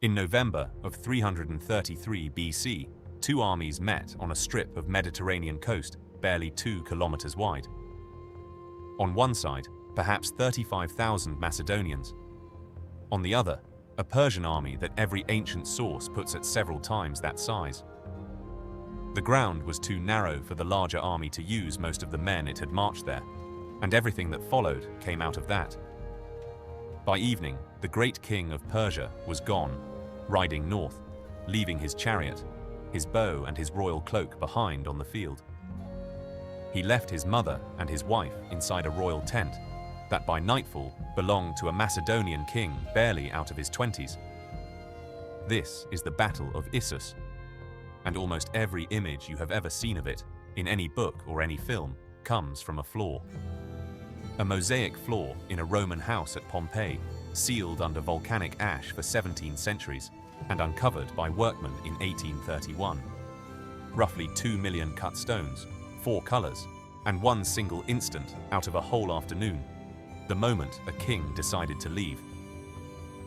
In November of 333 BC, two armies met on a strip of Mediterranean coast barely 2 kilometers wide. On one side, perhaps 35,000 Macedonians. On the other, a Persian army that every ancient source puts at several times that size. The ground was too narrow for the larger army to use most of the men it had marched there, and everything that followed came out of that. By evening, the great king of Persia was gone, riding north, leaving his chariot, his bow and his royal cloak behind on the field. He left his mother and his wife inside a royal tent that by nightfall belonged to a Macedonian king barely out of his 20s. This is the Battle of Issus, and almost every image you have ever seen of it, in any book or any film, comes from a floor. A mosaic floor in a Roman house at Pompeii, sealed under volcanic ash for 17 centuries, and uncovered by workmen in 1831. Roughly 2 million cut stones, 4 colors, and one single instant out of a whole afternoon, the moment a king decided to leave.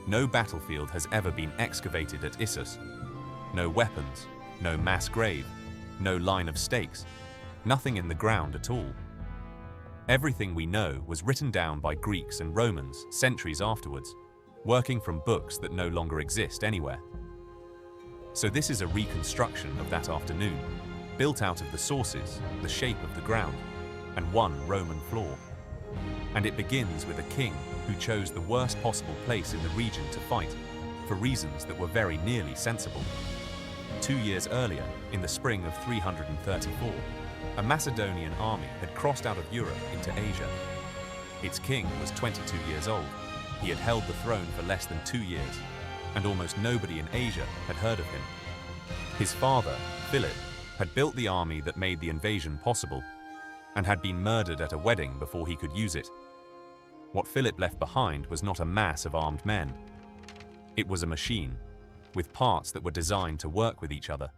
No battlefield has ever been excavated at Issus. No weapons, no mass grave, no line of stakes, nothing in the ground at all. Everything we know was written down by Greeks and Romans centuries afterwards, working from books that no longer exist anywhere. So this is a reconstruction of that afternoon, built out of the sources, the shape of the ground, and one Roman floor. And it begins with a king who chose the worst possible place in the region to fight, for reasons that were very nearly sensible. 2 years earlier, in the spring of 334, a Macedonian army had crossed out of Europe into Asia. Its king was 22 years old. He had held the throne for less than 2 years, and almost nobody in Asia had heard of him. His father, Philip, had built the army that made the invasion possible, and had been murdered at a wedding before he could use it. What Philip left behind was not a mass of armed men. It was a machine, with parts that were designed to work with each other.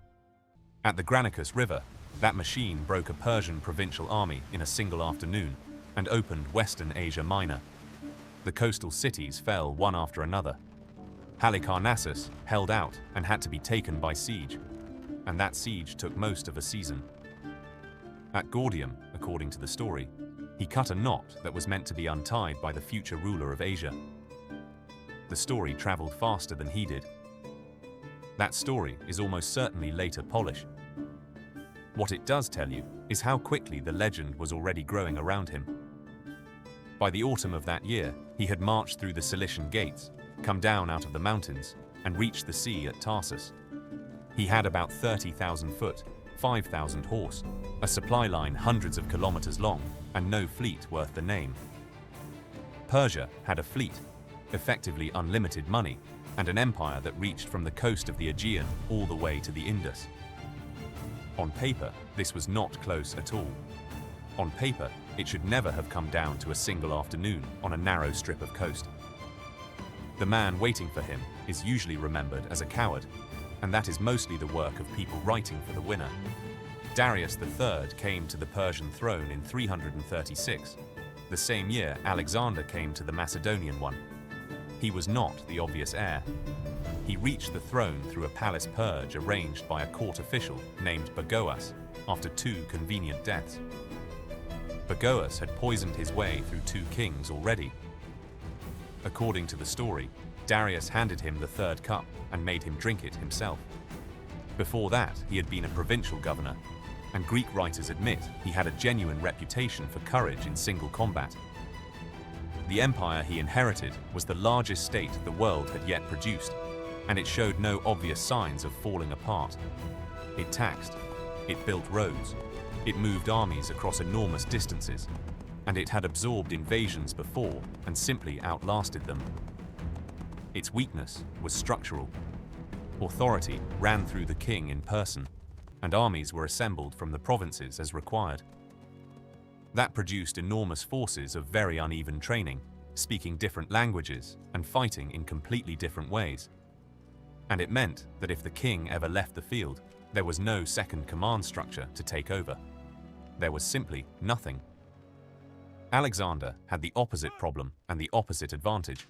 At the Granicus River, that machine broke a Persian provincial army in a single afternoon and opened Western Asia Minor. The coastal cities fell one after another. Halicarnassus held out and had to be taken by siege, and that siege took most of a season. At Gordium, according to the story, he cut a knot that was meant to be untied by the future ruler of Asia. The story traveled faster than he did. That story is almost certainly later Polish. What it does tell you is how quickly the legend was already growing around him. By the autumn of that year, he had marched through the Cilician gates, come down out of the mountains, and reached the sea at Tarsus. He had about 30,000 foot, 5,000 horse, a supply line hundreds of kilometers long, and no fleet worth the name. Persia had a fleet, effectively unlimited money, and an empire that reached from the coast of the Aegean all the way to the Indus. On paper, this was not close at all. On paper, it should never have come down to a single afternoon on a narrow strip of coast. The man waiting for him is usually remembered as a coward, and that is mostly the work of people writing for the winner. Darius III came to the Persian throne in 336, the same year Alexander came to the Macedonian one. He was not the obvious heir. He reached the throne through a palace purge arranged by a court official named Bagoas after 2 convenient deaths. Bagoas had poisoned his way through 2 kings already. According to the story, Darius handed him the 3rd cup and made him drink it himself. Before that, he had been a provincial governor, and Greek writers admit he had a genuine reputation for courage in single combat. The empire he inherited was the largest state the world had yet produced, and it showed no obvious signs of falling apart. It taxed, it built roads, it moved armies across enormous distances, and it had absorbed invasions before and simply outlasted them. Its weakness was structural. Authority ran through the king in person, and armies were assembled from the provinces as required. That produced enormous forces of very uneven training, speaking different languages and fighting in completely different ways. And it meant that if the king ever left the field, there was no second command structure to take over. There was simply nothing. Alexander had the opposite problem and the opposite advantage: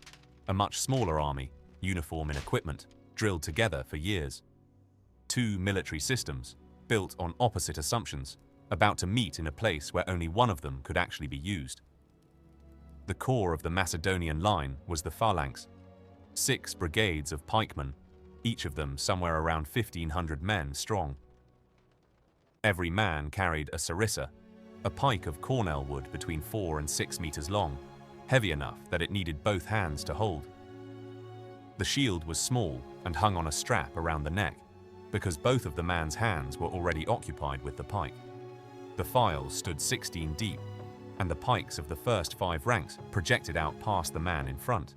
a much smaller army, uniform in equipment, drilled together for years. Two military systems, built on opposite assumptions, about to meet in a place where only one of them could actually be used. The core of the Macedonian line was the phalanx, 6 brigades of pikemen, each of them somewhere around 1,500 men strong. Every man carried a sarissa, a pike of cornel wood between 4 and 6 meters long, heavy enough that it needed both hands to hold. The shield was small and hung on a strap around the neck, because both of the man's hands were already occupied with the pike. The files stood 16 deep, and the pikes of the first 5 ranks projected out past the man in front.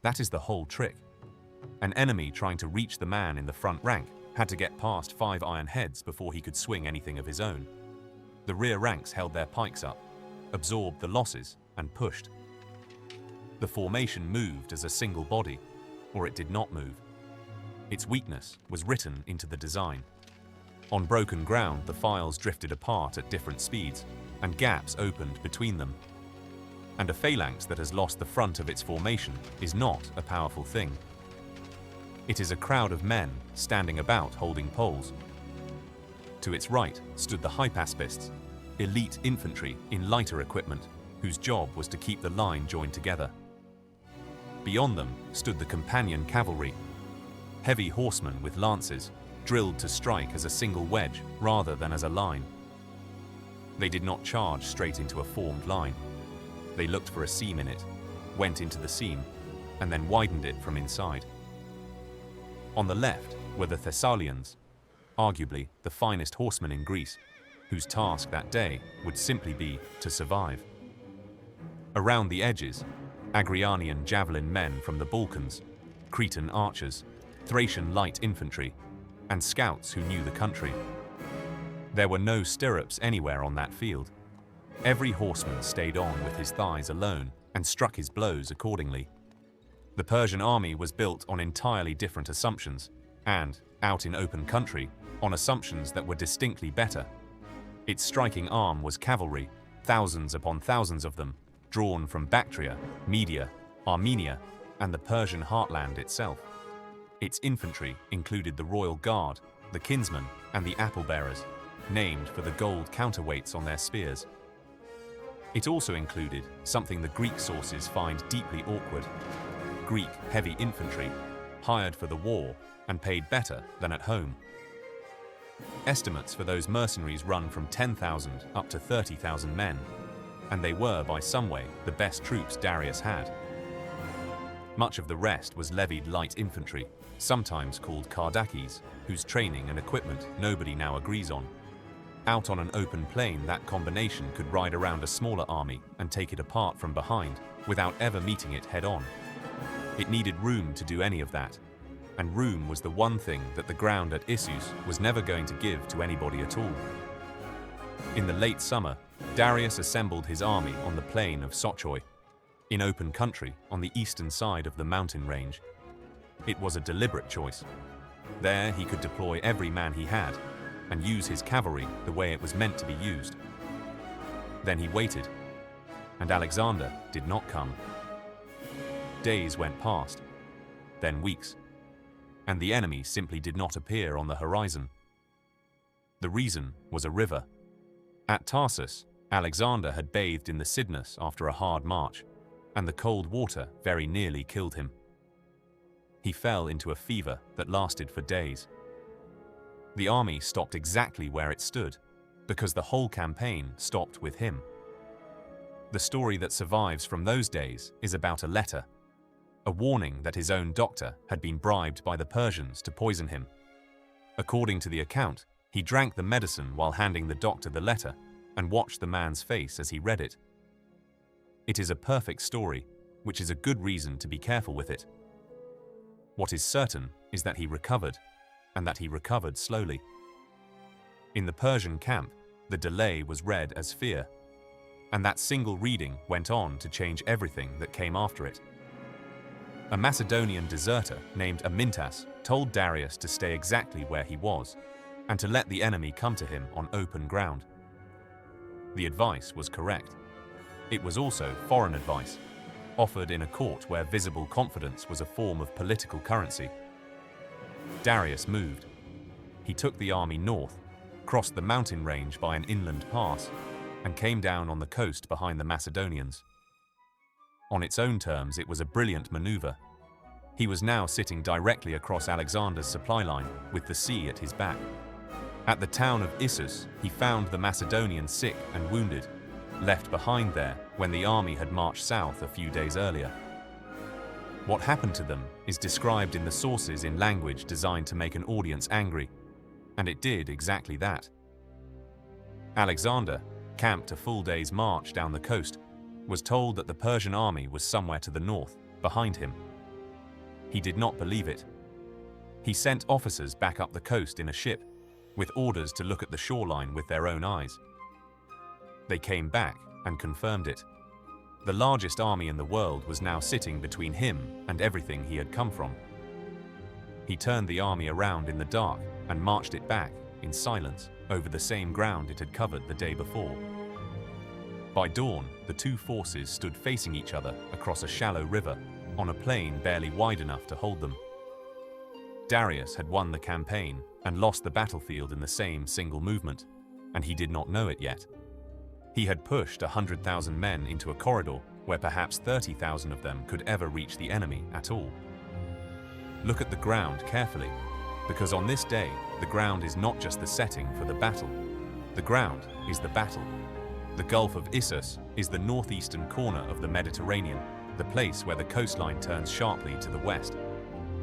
That is the whole trick. An enemy trying to reach the man in the front rank had to get past 5 iron heads before he could swing anything of his own. The rear ranks held their pikes up, absorbed the losses, and pushed. The formation moved as a single body, or it did not move. Its weakness was written into the design. On broken ground, the files drifted apart at different speeds, and gaps opened between them. And a phalanx that has lost the front of its formation is not a powerful thing. It is a crowd of men standing about holding poles. To its right stood the hypaspists, elite infantry in lighter equipment, whose job was to keep the line joined together. Beyond them stood the companion cavalry, heavy horsemen with lances, drilled to strike as a single wedge rather than as a line. They did not charge straight into a formed line. They looked for a seam in it, went into the seam, and then widened it from inside. On the left were the Thessalians, arguably the finest horsemen in Greece, whose task that day would simply be to survive. Around the edges, Agrianian javelin men from the Balkans, Cretan archers, Thracian light infantry, and scouts who knew the country. There were no stirrups anywhere on that field. Every horseman stayed on with his thighs alone and struck his blows accordingly. The Persian army was built on entirely different assumptions, and, out in open country, on assumptions that were distinctly better. Its striking arm was cavalry, thousands upon thousands of them, drawn from Bactria, Media, Armenia, and the Persian heartland itself. Its infantry included the royal guard, the kinsmen, and the apple-bearers, named for the gold counterweights on their spears. It also included something the Greek sources find deeply awkward: Greek heavy infantry, hired for the war and paid better than at home. Estimates for those mercenaries run from 10,000 up to 30,000 men, and they were by some way the best troops Darius had. Much of the rest was levied light infantry, sometimes called kardakis, whose training and equipment nobody now agrees on. Out on an open plain, that combination could ride around a smaller army and take it apart from behind without ever meeting it head-on. It needed room to do any of that, and room was the one thing that the ground at Issus was never going to give to anybody at all. In the late summer, Darius assembled his army on the plain of Sochoi, in open country on the eastern side of the mountain range. It was a deliberate choice. There he could deploy every man he had and use his cavalry the way it was meant to be used. Then he waited, and Alexander did not come. Days went past, then weeks, and the enemy simply did not appear on the horizon. The reason was a river. At Tarsus, Alexander had bathed in the Cydnus after a hard march, and the cold water very nearly killed him. He fell into a fever that lasted for days. The army stopped exactly where it stood, because the whole campaign stopped with him. The story that survives from those days is about a letter, a warning that his own doctor had been bribed by the Persians to poison him. According to the account, he drank the medicine while handing the doctor the letter and watched the man's face as he read it. It is a perfect story, which is a good reason to be careful with it. What is certain is that he recovered, and that he recovered slowly. In the Persian camp, the delay was read as fear, and that single reading went on to change everything that came after it. A Macedonian deserter named Amyntas told Darius to stay exactly where he was, and to let the enemy come to him on open ground. The advice was correct. It was also foreign advice, offered in a court where visible confidence was a form of political currency. Darius moved. He took the army north, crossed the mountain range by an inland pass, and came down on the coast behind the Macedonians. On its own terms, it was a brilliant maneuver. He was now sitting directly across Alexander's supply line, with the sea at his back. At the town of Issus, he found the Macedonians sick and wounded, left behind there when the army had marched south a few days earlier. What happened to them is described in the sources in language designed to make an audience angry, and it did exactly that. Alexander, camped a full day's march down the coast, was told that the Persian army was somewhere to the north, behind him. He did not believe it. He sent officers back up the coast in a ship, with orders to look at the shoreline with their own eyes. They came back and confirmed it. The largest army in the world was now sitting between him and everything he had come from. He turned the army around in the dark and marched it back, in silence, over the same ground it had covered the day before. By dawn, the two forces stood facing each other across a shallow river, on a plain barely wide enough to hold them. Darius had won the campaign and lost the battlefield in the same single movement, and he did not know it yet. He had pushed 100,000 men into a corridor where perhaps 30,000 of them could ever reach the enemy at all. Look at the ground carefully, because on this day, the ground is not just the setting for the battle. The ground is the battle. The Gulf of Issus is the northeastern corner of the Mediterranean, the place where the coastline turns sharply to the west.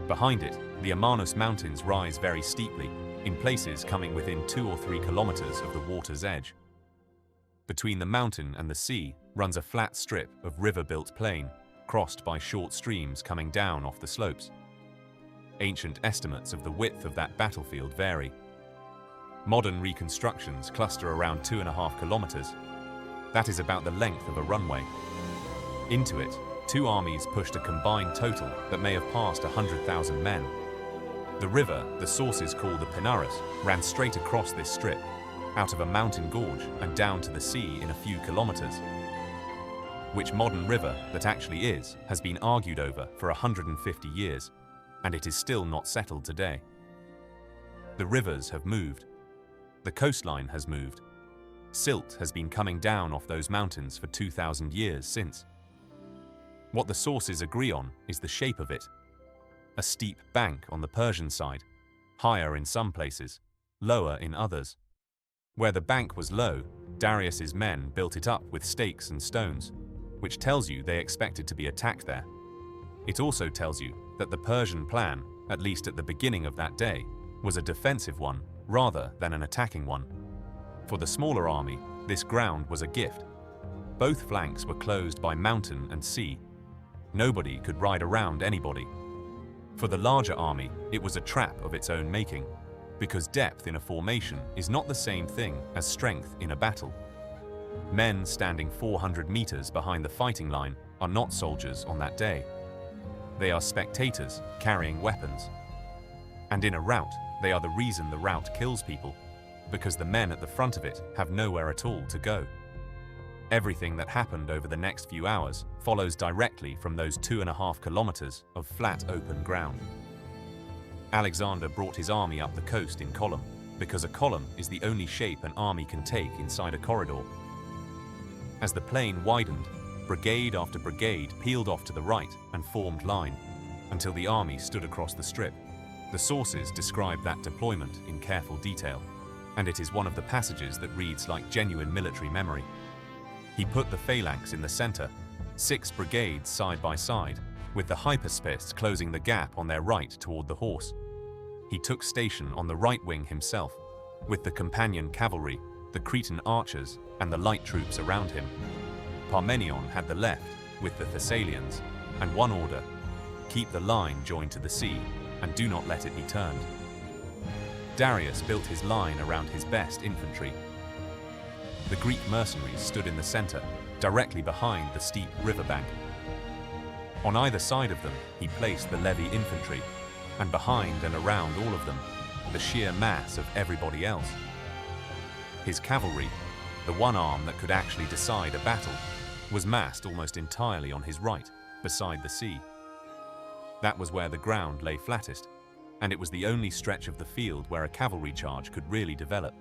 Behind it, the Amanus Mountains rise very steeply, in places coming within 2 or 3 kilometers of the water's edge. Between the mountain and the sea runs a flat strip of river-built plain, crossed by short streams coming down off the slopes. Ancient estimates of the width of that battlefield vary. Modern reconstructions cluster around 2.5 kilometers. That is about the length of a runway. Into it, 2 armies pushed a combined total that may have passed 100,000 men. The river, the sources call the Pinarus, ran straight across this strip, out of a mountain gorge and down to the sea in a few kilometers. Which modern river that actually is has been argued over for 150 years, and it is still not settled today. The rivers have moved. The coastline has moved. Silt has been coming down off those mountains for 2,000 years since. What the sources agree on is the shape of it. A steep bank on the Persian side, higher in some places, lower in others. Where the bank was low, Darius's men built it up with stakes and stones, which tells you they expected to be attacked there. It also tells you that the Persian plan, at least at the beginning of that day, was a defensive one rather than an attacking one. For the smaller army, this ground was a gift. Both flanks were closed by mountain and sea. Nobody could ride around anybody. For the larger army, it was a trap of its own making, because depth in a formation is not the same thing as strength in a battle. Men standing 400 meters behind the fighting line are not soldiers on that day. They are spectators carrying weapons. And in a rout, they are the reason the rout kills people, because the men at the front of it have nowhere at all to go. Everything that happened over the next few hours follows directly from those 2.5 kilometers of flat open ground. Alexander brought his army up the coast in column, because a column is the only shape an army can take inside a corridor. As the plain widened, brigade after brigade peeled off to the right and formed line, until the army stood across the strip. The sources describe that deployment in careful detail, and it is one of the passages that reads like genuine military memory. He put the phalanx in the center, 6 brigades side by side, with the hypaspists closing the gap on their right toward the horse. He took station on the right wing himself, with the companion cavalry, the Cretan archers, and the light troops around him. Parmenion had the left, with the Thessalians, and one order: keep the line joined to the sea, and do not let it be turned. Darius built his line around his best infantry. The Greek mercenaries stood in the center, directly behind the steep riverbank. On either side of them, he placed the levy infantry, and behind and around all of them, the sheer mass of everybody else. His cavalry, the one arm that could actually decide a battle, was massed almost entirely on his right, beside the sea. That was where the ground lay flattest. and it was the only stretch of the field where a cavalry charge could really develop.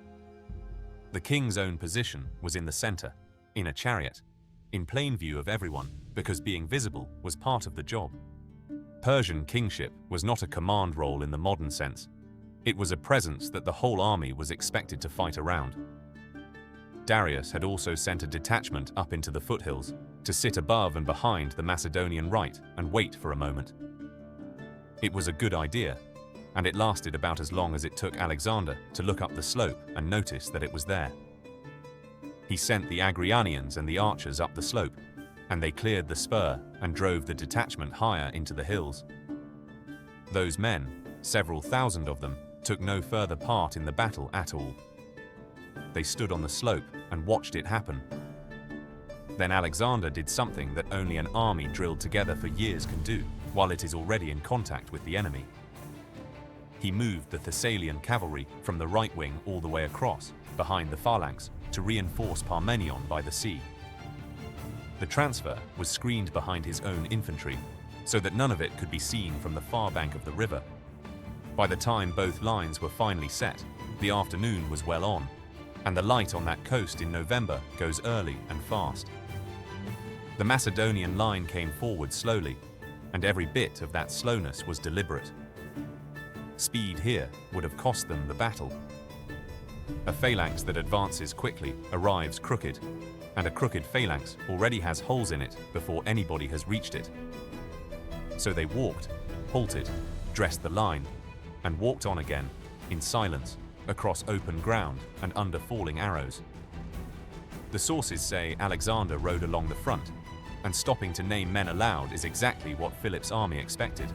The king's own position was in the center, in a chariot, in plain view of everyone, because being visible was part of the job. Persian kingship was not a command role in the modern sense. It was a presence that the whole army was expected to fight around. Darius had also sent a detachment up into the foothills to sit above and behind the Macedonian right and wait for a moment. It was a good idea, and it lasted about as long as it took Alexander to look up the slope and notice that it was there. He sent the Arrianians and the archers up the slope, and they cleared the spur and drove the detachment higher into the hills. Those men, several thousand of them, took no further part in the battle at all. They stood on the slope and watched it happen. Then Alexander did something that only an army drilled together for years can do, while it is already in contact with the enemy. He moved the Thessalian cavalry from the right wing all the way across, behind the phalanx, to reinforce Parmenion by the sea. The transfer was screened behind his own infantry, so that none of it could be seen from the far bank of the river. By the time both lines were finally set, the afternoon was well on, and the light on that coast in November goes early and fast. The Macedonian line came forward slowly, and every bit of that slowness was deliberate. Speed here would have cost them the battle. A phalanx that advances quickly arrives crooked, and a crooked phalanx already has holes in it before anybody has reached it. So they walked, halted, dressed the line, and walked on again, in silence, across open ground and under falling arrows. The sources say Alexander rode along the front, and stopping to name men aloud is exactly what Philip's army expected.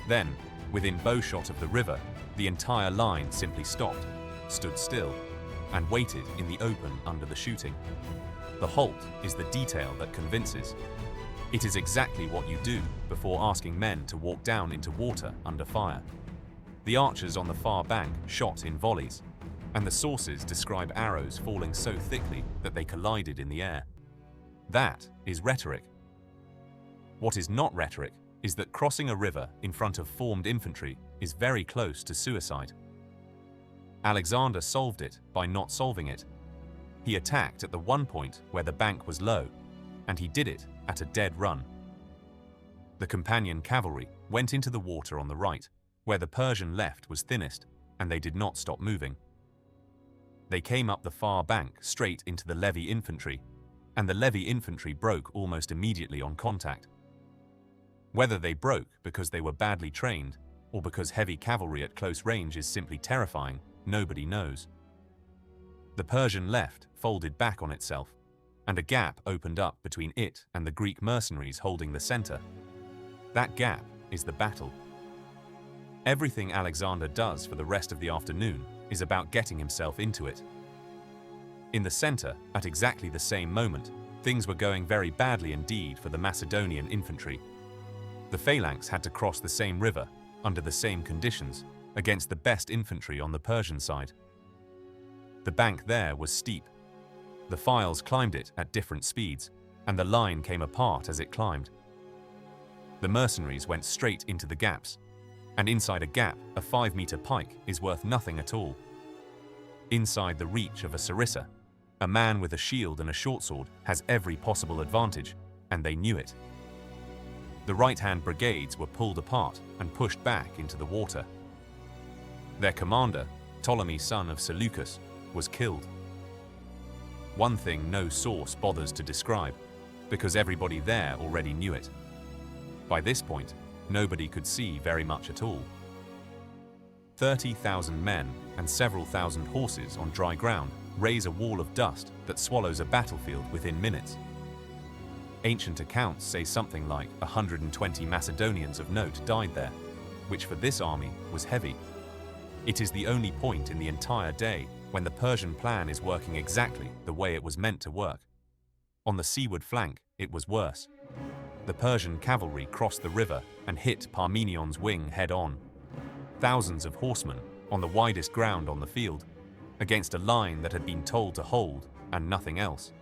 Then, within bowshot of the river, the entire line simply stopped, stood still, and waited in the open under the shooting. The halt is the detail that convinces. It is exactly what you do before asking men to walk down into water under fire. The archers on the far bank shot in volleys, and the sources describe arrows falling so thickly that they collided in the air. That is rhetoric. What is not rhetoric is that crossing a river in front of formed infantry is very close to suicide. Alexander solved it by not solving it. He attacked at the one point where the bank was low, and he did it at a dead run. The companion cavalry went into the water on the right, where the Persian left was thinnest, and they did not stop moving. They came up the far bank straight into the levy infantry, and the levy infantry broke almost immediately on contact. Whether they broke because they were badly trained, or because heavy cavalry at close range is simply terrifying, nobody knows. The Persian left folded back on itself, and a gap opened up between it and the Greek mercenaries holding the center. That gap is the battle. Everything Alexander does for the rest of the afternoon is about getting himself into it. In the center, at exactly the same moment, things were going very badly indeed for the Macedonian infantry. The phalanx had to cross the same river, under the same conditions, against the best infantry on the Persian side. The bank there was steep. The files climbed it at different speeds, and the line came apart as it climbed. The mercenaries went straight into the gaps, and inside a gap, a 5-meter pike is worth nothing at all. Inside the reach of a sarissa, a man with a shield and a short sword has every possible advantage, and they knew it. The right-hand brigades were pulled apart and pushed back into the water. Their commander, Ptolemy son of Seleucus, was killed. One thing no source bothers to describe, because everybody there already knew it. By this point, nobody could see very much at all. 30,000 men and several thousand horses on dry ground raise a wall of dust that swallows a battlefield within minutes. Ancient accounts say something like 120 Macedonians of note died there, which for this army was heavy. It is the only point in the entire day when the Persian plan is working exactly the way it was meant to work. On the seaward flank, it was worse. The Persian cavalry crossed the river and hit Parmenion's wing head-on. Thousands of horsemen on the widest ground on the field, against a line that had been told to hold and nothing else.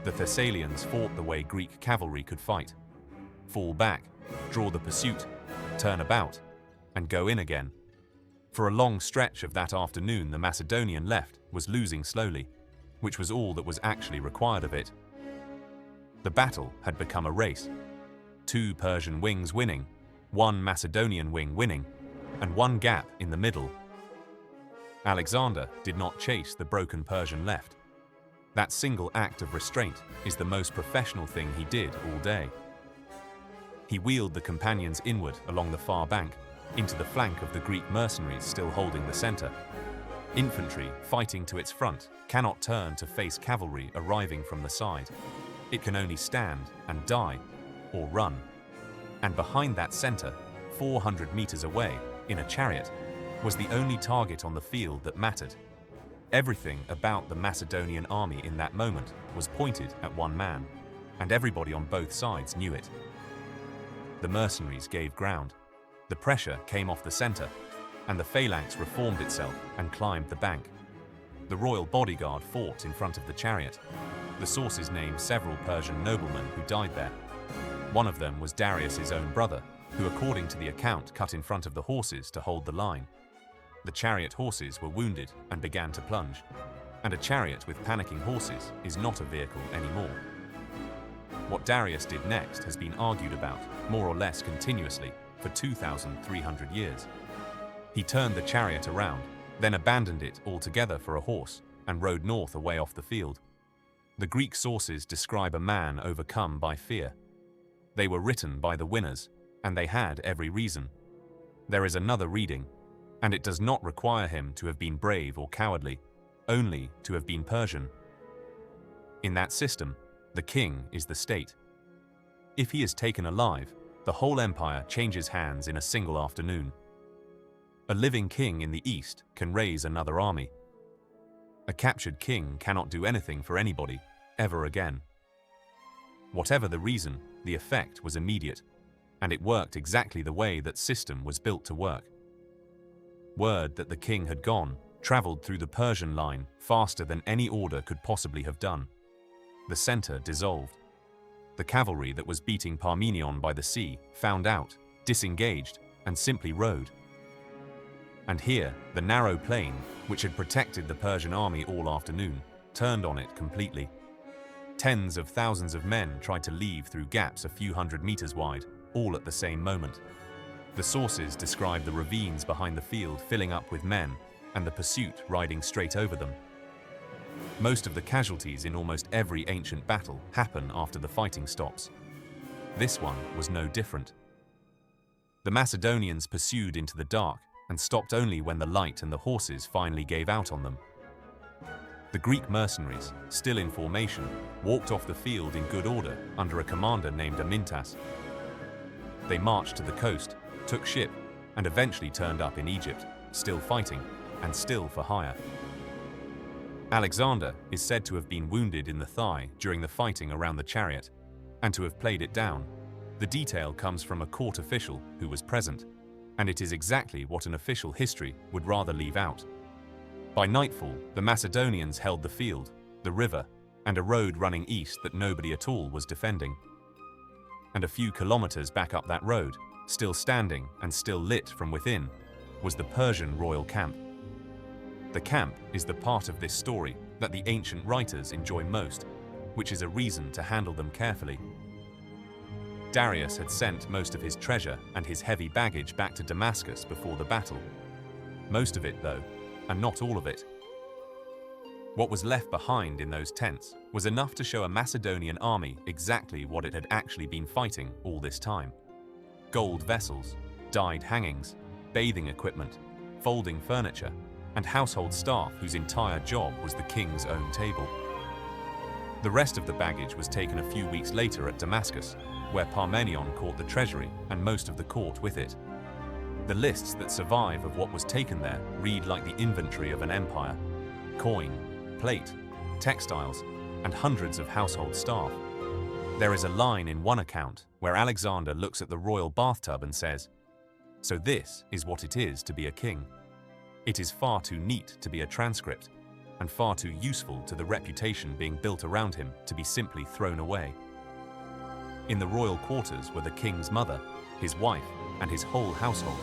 The Thessalians fought the way Greek cavalry could fight. Fall back, draw the pursuit, turn about, and go in again. For a long stretch of that afternoon, the Macedonian left was losing slowly, which was all that was actually required of it. The battle had become a race. 2 Persian wings winning, 1 Macedonian wing winning, and 1 gap in the middle. Alexander did not chase the broken Persian left. That single act of restraint is the most professional thing he did all day. He wheeled the companions inward along the far bank, into the flank of the Greek mercenaries still holding the center. Infantry fighting to its front cannot turn to face cavalry arriving from the side. It can only stand and die, or run. And behind that center, 400 meters away, in a chariot, was the only target on the field that mattered. Everything about the Macedonian army in that moment was pointed at one man, and everybody on both sides knew it. The mercenaries gave ground. The pressure came off the center, and the phalanx reformed itself and climbed the bank. The royal bodyguard fought in front of the chariot. The sources name several Persian noblemen who died there. One of them was Darius' own brother, who according to the account cut in front of the horses to hold the line. The chariot horses were wounded and began to plunge, and a chariot with panicking horses is not a vehicle anymore. What Darius did next has been argued about, more or less continuously, for 2,300 years. He turned the chariot around, then abandoned it altogether for a horse, and rode north away off the field. The Greek sources describe a man overcome by fear. They were written by the winners, and they had every reason. There is another reading, and it does not require him to have been brave or cowardly, only to have been Persian. In that system, the king is the state. If he is taken alive, the whole empire changes hands in a single afternoon. A living king in the east can raise another army. A captured king cannot do anything for anybody, ever again. Whatever the reason, the effect was immediate, and it worked exactly the way that system was built to work. Word that the king had gone traveled through the Persian line faster than any order could possibly have done. The center dissolved. The cavalry that was beating Parmenion by the sea found out, disengaged, and simply rode. And here, the narrow plain, which had protected the Persian army all afternoon, turned on it completely. Tens of thousands of men tried to leave through gaps a few hundred meters wide, all at the same moment. The sources describe the ravines behind the field filling up with men, and the pursuit riding straight over them. Most of the casualties in almost every ancient battle happen after the fighting stops. This one was no different. The Macedonians pursued into the dark and stopped only when the light and the horses finally gave out on them. The Greek mercenaries, still in formation, walked off the field in good order under a commander named Amintas. They marched to the coast, took ship, and eventually turned up in Egypt, still fighting, and still for hire. Alexander is said to have been wounded in the thigh during the fighting around the chariot, and to have played it down. The detail comes from a court official who was present, and it is exactly what an official history would rather leave out. By nightfall, the Macedonians held the field, the river, and a road running east that nobody at all was defending. And a few kilometers back up that road, still standing and still lit from within, was the Persian royal camp. The camp is the part of this story that the ancient writers enjoy most, which is a reason to handle them carefully. Darius had sent most of his treasure and his heavy baggage back to Damascus before the battle. Most of it, though, and not all of it. What was left behind in those tents was enough to show a Macedonian army exactly what it had actually been fighting all this time. Gold vessels, dyed hangings, bathing equipment, folding furniture, and household staff whose entire job was the king's own table. The rest of the baggage was taken a few weeks later at Damascus, where Parmenion caught the treasury and most of the court with it. The lists that survive of what was taken there read like the inventory of an empire: coin, plate, textiles, and hundreds of household staff. There is a line in one account where Alexander looks at the royal bathtub and says, "So this is what it is to be a king." It is far too neat to be a transcript, and far too useful to the reputation being built around him to be simply thrown away. In the royal quarters were the king's mother, his wife, and his whole household.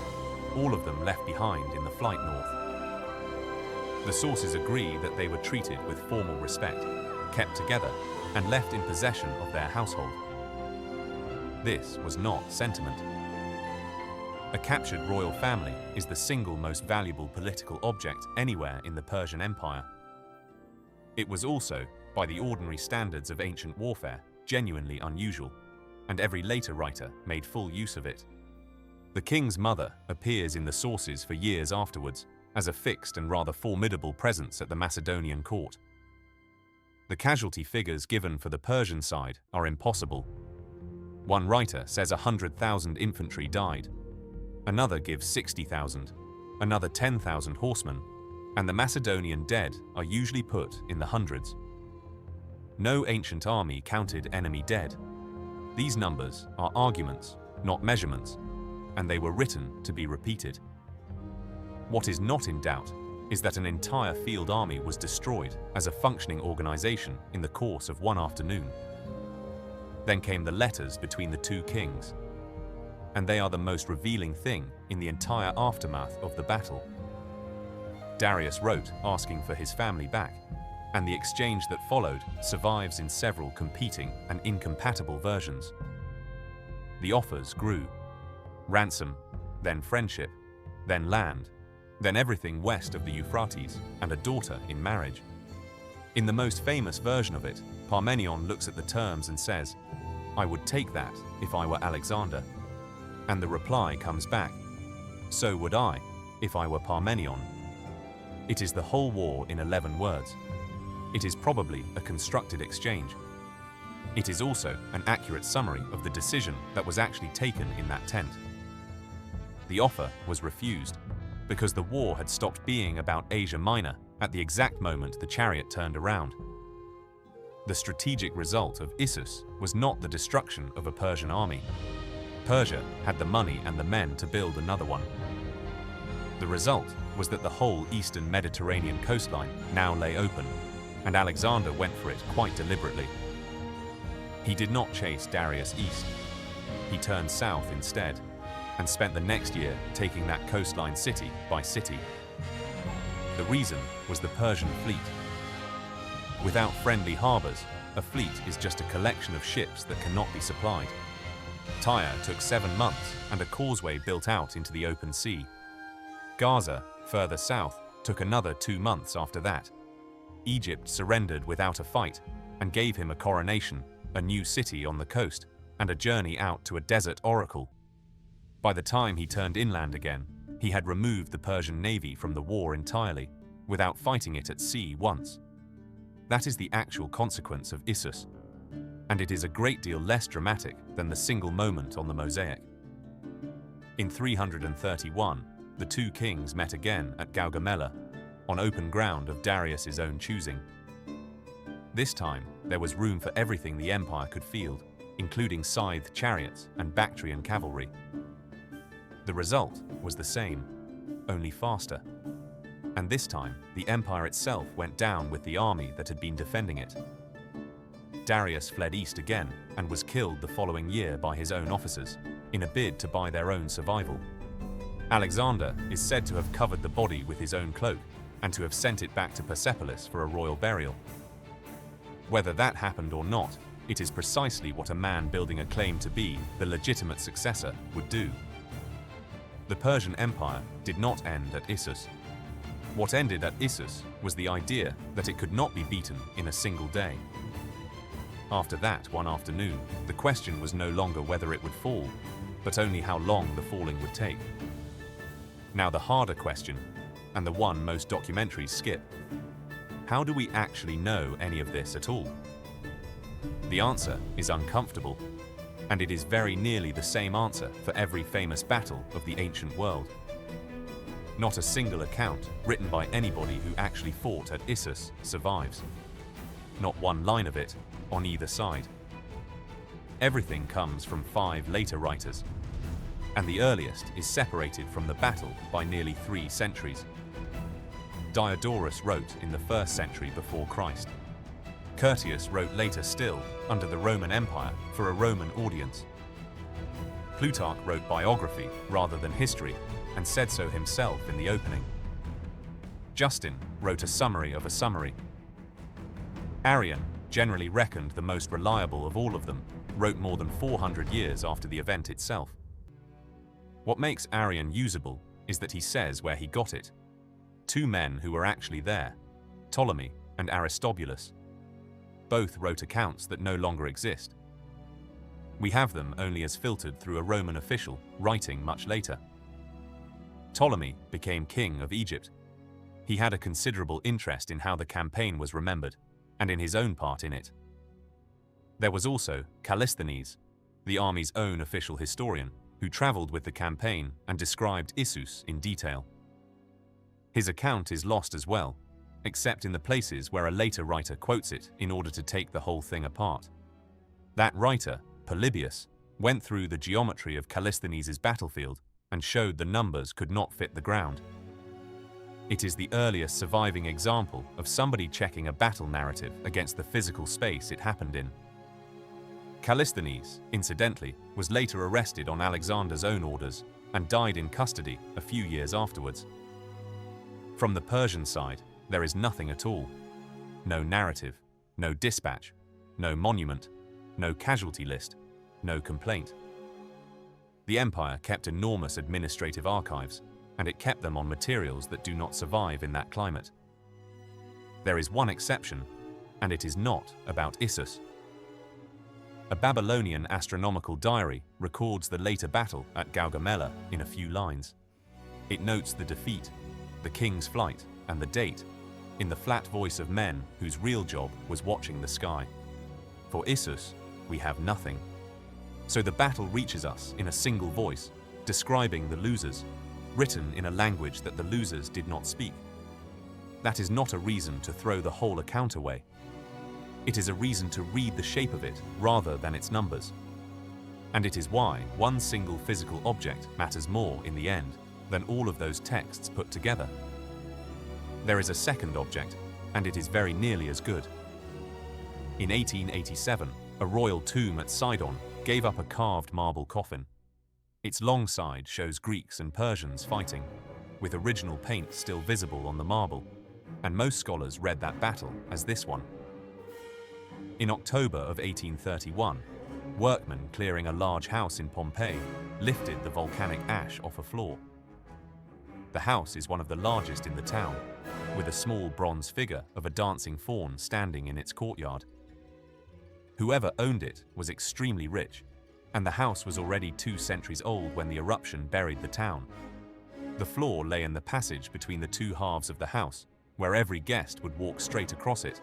all of them left behind in the flight north. The sources agree that they were treated with formal respect, kept together, and left in possession of their household. This was not sentiment. A captured royal family is the single most valuable political object anywhere in the Persian Empire. It was also, by the ordinary standards of ancient warfare, genuinely unusual, and every later writer made full use of it. The king's mother appears in the sources for years afterwards as a fixed and rather formidable presence at the Macedonian court. The casualty figures given for the Persian side are impossible. One writer says 100,000 infantry died, another gives 60,000, another 10,000 horsemen, and the Macedonian dead are usually put in the hundreds. No ancient army counted enemy dead. These numbers are arguments, not measurements, and they were written to be repeated. What is not in doubt is that an entire field army was destroyed as a functioning organization in the course of one afternoon. Then came the letters between the two kings, and they are the most revealing thing in the entire aftermath of the battle. Darius wrote asking for his family back, and the exchange that followed survives in several competing and incompatible versions. The offers grew: ransom, then friendship, then land, then everything west of the Euphrates, and a daughter in marriage. In the most famous version of it, Parmenion looks at the terms and says, "I would take that if I were Alexander." And the reply comes back, "So would I, if I were Parmenion." It is the whole war in 11 words. It is probably a constructed exchange. It is also an accurate summary of the decision that was actually taken in that tent. The offer was refused, because the war had stopped being about Asia Minor at the exact moment the chariot turned around. The strategic result of Issus was not the destruction of a Persian army. Persia had the money and the men to build another one. The result was that the whole eastern Mediterranean coastline now lay open, and Alexander went for it quite deliberately. He did not chase Darius east. He turned south instead, and spent the next year taking that coastline city by city. The reason was the Persian fleet. Without friendly harbors, a fleet is just a collection of ships that cannot be supplied. Tyre took 7 months and a causeway built out into the open sea. Gaza, further south, took another 2 months after that. Egypt surrendered without a fight and gave him a coronation, a new city on the coast, and a journey out to a desert oracle. By the time he turned inland again, he had removed the Persian navy from the war entirely, without fighting it at sea once. That is the actual consequence of Issus, and it is a great deal less dramatic than the single moment on the Mosaic. In 331, the two kings met again at Gaugamela, on open ground of Darius's own choosing. This time, there was room for everything the empire could field, including scythed chariots and Bactrian cavalry. The result was the same, only faster. And this time, the empire itself went down with the army that had been defending it. Darius fled east again and was killed the following year by his own officers, in a bid to buy their own survival. Alexander is said to have covered the body with his own cloak and to have sent it back to Persepolis for a royal burial. Whether that happened or not, it is precisely what a man building a claim to be the legitimate successor would do. The Persian Empire did not end at Issus. What ended at Issus was the idea that it could not be beaten in a single day. After that one afternoon, the question was no longer whether it would fall, but only how long the falling would take. Now the harder question, and the one most documentaries skip: how do we actually know any of this at all? The answer is uncomfortable, and it is very nearly the same answer for every famous battle of the ancient world. Not a single account written by anybody who actually fought at Issus survives. Not one line of it on either side. Everything comes from 5 later writers, and the earliest is separated from the battle by nearly 3 centuries. Diodorus wrote in the 1st century before Christ. Curtius wrote later still, under the Roman Empire, for a Roman audience. Plutarch wrote biography rather than history, and said so himself in the opening. Justin wrote a summary of a summary. Arrian, generally reckoned the most reliable of all of them, wrote more than 400 years after the event itself. What makes Arrian usable is that he says where he got it. Two men who were actually there, Ptolemy and Aristobulus. Both wrote accounts that no longer exist. We have them only as filtered through a Roman official writing much later. Ptolemy became king of Egypt. He had a considerable interest in how the campaign was remembered, and in his own part in it. There was also Callisthenes, the army's own official historian, who traveled with the campaign and described Issus in detail. His account is lost as well, except in the places where a later writer quotes it in order to take the whole thing apart. That writer, Polybius, went through the geometry of Callisthenes' battlefield and showed the numbers could not fit the ground. It is the earliest surviving example of somebody checking a battle narrative against the physical space it happened in. Callisthenes, incidentally, was later arrested on Alexander's own orders and died in custody a few years afterwards. From the Persian side, there is nothing at all. No narrative, no dispatch, no monument, no casualty list, no complaint. The empire kept enormous administrative archives, and it kept them on materials that do not survive in that climate. There is one exception, and it is not about Issus. A Babylonian astronomical diary records the later battle at Gaugamela in a few lines. It notes the defeat, the king's flight, and the date, in the flat voice of men whose real job was watching the sky. For Issus, we have nothing. So the battle reaches us in a single voice, describing the losers, written in a language that the losers did not speak. That is not a reason to throw the whole account away. It is a reason to read the shape of it rather than its numbers. And it is why one single physical object matters more in the end than all of those texts put together. There is a second object, and it is very nearly as good. In 1887, a royal tomb at Sidon gave up a carved marble coffin. Its long side shows Greeks and Persians fighting, with original paint still visible on the marble, and most scholars read that battle as this one. In October of 1831, workmen clearing a large house in Pompeii lifted the volcanic ash off a floor. The house is one of the largest in the town, with a small bronze figure of a dancing faun standing in its courtyard. Whoever owned it was extremely rich, and the house was already 2 centuries old when the eruption buried the town. The floor lay in the passage between the two halves of the house, where every guest would walk straight across it.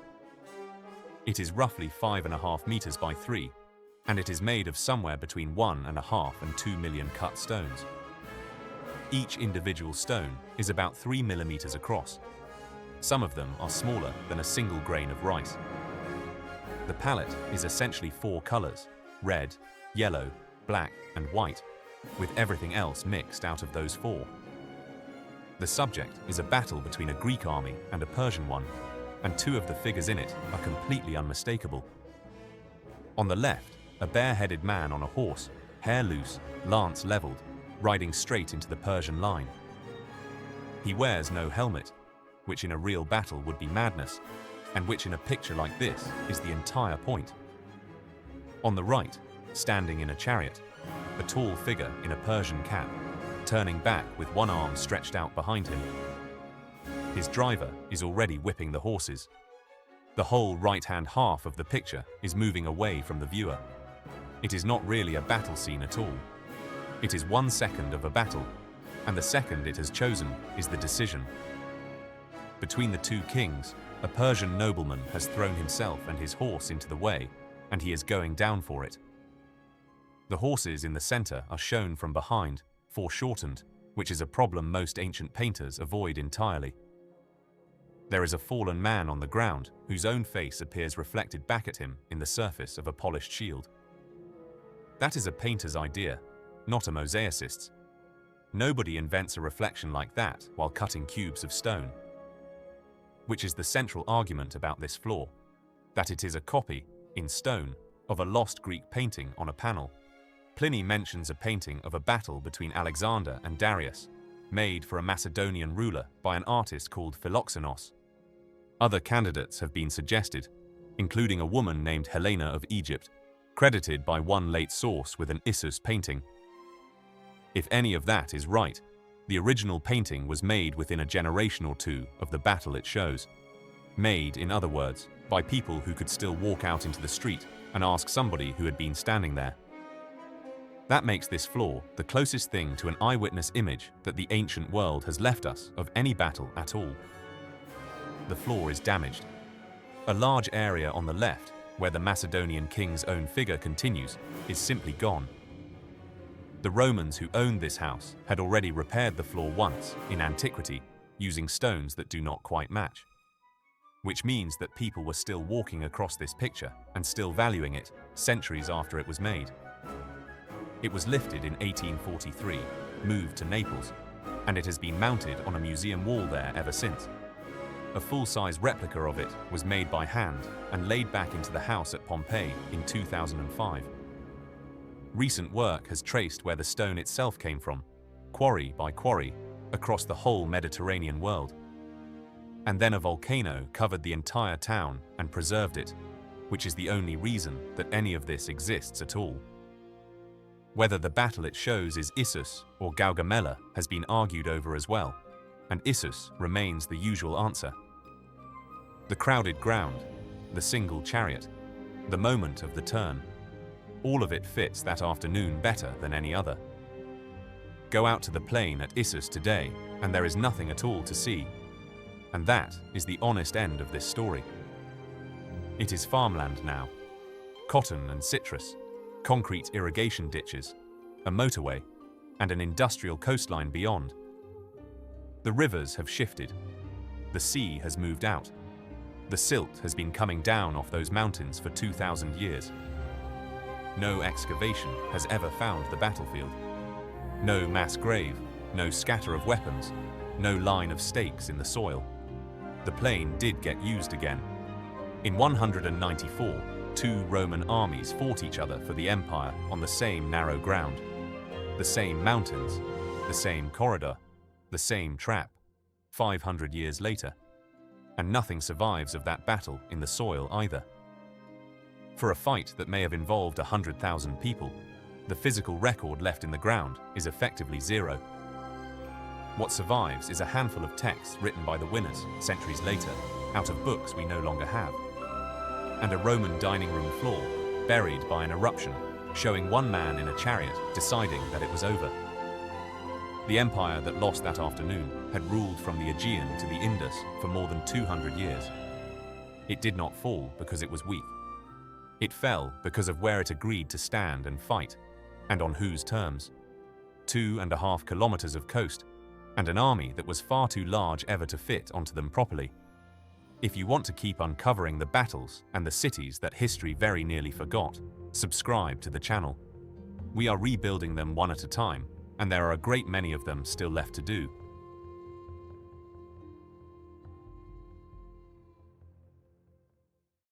It is roughly 5.5 meters by 3, and it is made of somewhere between 1.5 and 2 million cut stones. Each individual stone is about 3 millimeters across. Some of them are smaller than a single grain of rice. The palette is essentially 4 colors: red, yellow, black, and white, with everything else mixed out of those 4. The subject is a battle between a Greek army and a Persian one, and 2 of the figures in it are completely unmistakable. On the left, a bare-headed man on a horse, hair loose, lance leveled, riding straight into the Persian line. He wears no helmet, which in a real battle would be madness, and which in a picture like this is the entire point. On the right, standing in a chariot, a tall figure in a Persian cap, turning back with one arm stretched out behind him. His driver is already whipping the horses. The whole right-hand half of the picture is moving away from the viewer. It is not really a battle scene at all. It is 1 second of a battle, and the second it has chosen is the decision. Between the 2 kings, a Persian nobleman has thrown himself and his horse into the way, and he is going down for it. The horses in the center are shown from behind, foreshortened, which is a problem most ancient painters avoid entirely. There is a fallen man on the ground whose own face appears reflected back at him in the surface of a polished shield. That is a painter's idea, not a mosaicist's. Nobody invents a reflection like that while cutting cubes of stone. Which is the central argument about this floor, that it is a copy, in stone, of a lost Greek painting on a panel. Pliny mentions a painting of a battle between Alexander and Darius, made for a Macedonian ruler by an artist called Philoxenos. Other candidates have been suggested, including a woman named Helena of Egypt, credited by one late source with an Issus painting. If any of that is right, the original painting was made within a generation or two of the battle it shows. Made, in other words, by people who could still walk out into the street and ask somebody who had been standing there. That makes this floor the closest thing to an eyewitness image that the ancient world has left us of any battle at all. The floor is damaged. A large area on the left, where the Macedonian king's own figure continues, is simply gone. The Romans who owned this house had already repaired the floor once, in antiquity, using stones that do not quite match. Which means that people were still walking across this picture and still valuing it centuries after it was made. It was lifted in 1843, moved to Naples, and it has been mounted on a museum wall there ever since. A full-size replica of it was made by hand and laid back into the house at Pompeii in 2005. Recent work has traced where the stone itself came from, quarry by quarry, across the whole Mediterranean world. And then a volcano covered the entire town and preserved it, which is the only reason that any of this exists at all. Whether the battle it shows is Issus or Gaugamela has been argued over as well, and Issus remains the usual answer. The crowded ground, the single chariot, the moment of the turn, all of it fits that afternoon better than any other. Go out to the plain at Issus today, and there is nothing at all to see. And that is the honest end of this story. It is farmland now. Cotton and citrus, concrete irrigation ditches, a motorway, and an industrial coastline beyond. The rivers have shifted. The sea has moved out. The silt has been coming down off those mountains for 2,000 years. No excavation has ever found the battlefield. No mass grave, no scatter of weapons, no line of stakes in the soil. The plain did get used again. In 194, two Roman armies fought each other for the empire on the same narrow ground. The same mountains, the same corridor, the same trap, 500 years later. And nothing survives of that battle in the soil either. For a fight that may have involved 100,000 people, the physical record left in the ground is effectively zero. What survives is a handful of texts written by the winners centuries later, out of books we no longer have. And a Roman dining room floor, buried by an eruption, showing one man in a chariot deciding that it was over. The empire that lost that afternoon had ruled from the Aegean to the Indus for more than 200 years. It did not fall because it was weak. It fell because of where it agreed to stand and fight, and on whose terms. 2.5 kilometers of coast, and an army that was far too large ever to fit onto them properly. If you want to keep uncovering the battles and the cities that history very nearly forgot, subscribe to the channel. We are rebuilding them one at a time, and there are a great many of them still left to do.